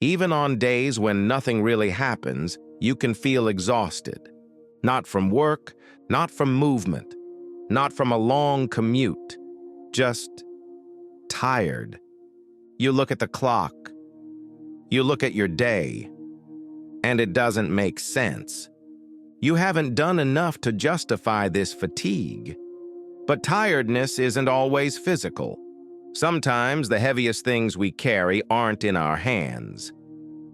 Even on days when nothing really happens, you can feel exhausted. Not from work, not from movement, not from a long commute, just tired. You look at the clock, you look at your day, and it doesn't make sense. You haven't done enough to justify this fatigue. But tiredness isn't always physical. Sometimes the heaviest things we carry aren't in our hands.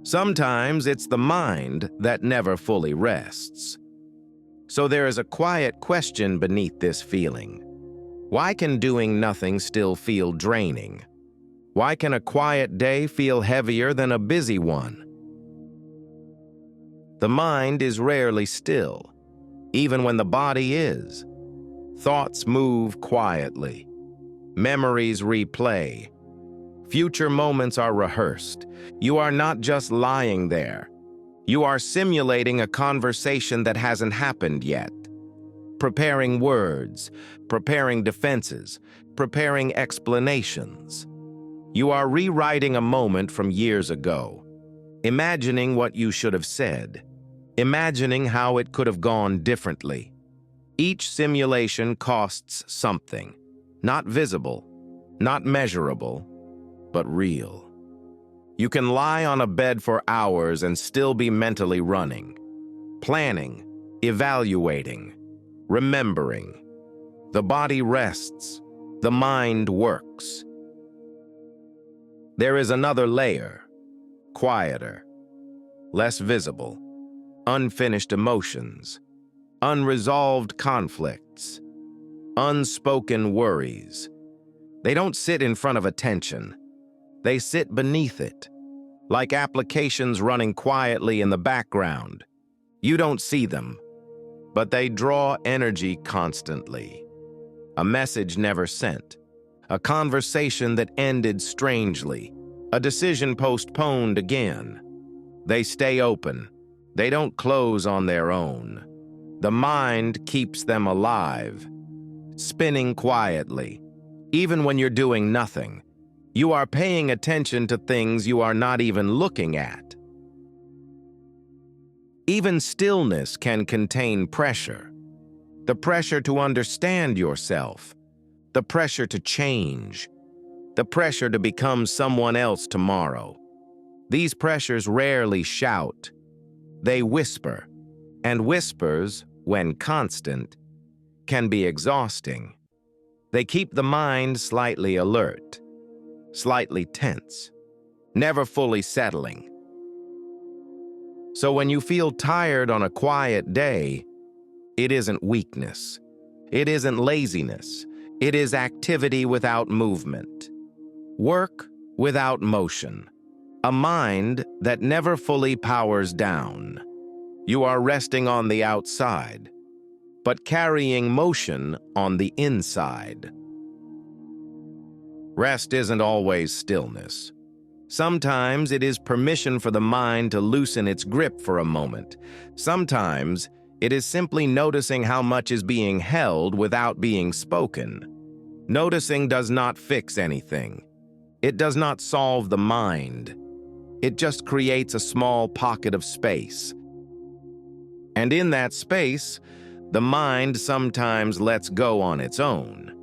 Sometimes it's the mind that never fully rests. So there is a quiet question beneath this feeling. Why can doing nothing still feel draining? Why can a quiet day feel heavier than a busy one? The mind is rarely still, even when the body is. Thoughts move quietly. Memories replay. Future moments are rehearsed. You are not just lying there. You are simulating a conversation that hasn't happened yet. Preparing words, preparing defenses, preparing explanations. You are rewriting a moment from years ago. Imagining what you should have said. Imagining how it could have gone differently. Each simulation costs something. Not visible, not measurable, but real. You can lie on a bed for hours and still be mentally running, planning, evaluating, remembering. The body rests, the mind works. There is another layer, quieter, less visible, unfinished emotions, unresolved conflicts, unspoken worries. They don't sit in front of attention. They sit beneath it, like applications running quietly in the background. You don't see them, but they draw energy constantly. A message never sent, a conversation that ended strangely, a decision postponed again. They stay open. They don't close on their own. The mind keeps them alive, spinning quietly. Even when you're doing nothing, you are paying attention to things you are not even looking at. Even stillness can contain pressure. The pressure to understand yourself, the pressure to change, the pressure to become someone else tomorrow. These pressures rarely shout. They whisper, and whispers, when constant, can be exhausting. They keep the mind slightly alert, slightly tense, never fully settling. So when you feel tired on a quiet day, it isn't weakness. It isn't laziness. It is activity without movement. Work without motion. A mind that never fully powers down. You are resting on the outside, but carrying motion on the inside. Rest isn't always stillness. Sometimes it is permission for the mind to loosen its grip for a moment. Sometimes it is simply noticing how much is being held without being spoken. Noticing does not fix anything. It does not solve the mind. It just creates a small pocket of space. And in that space, the mind sometimes lets go on its own.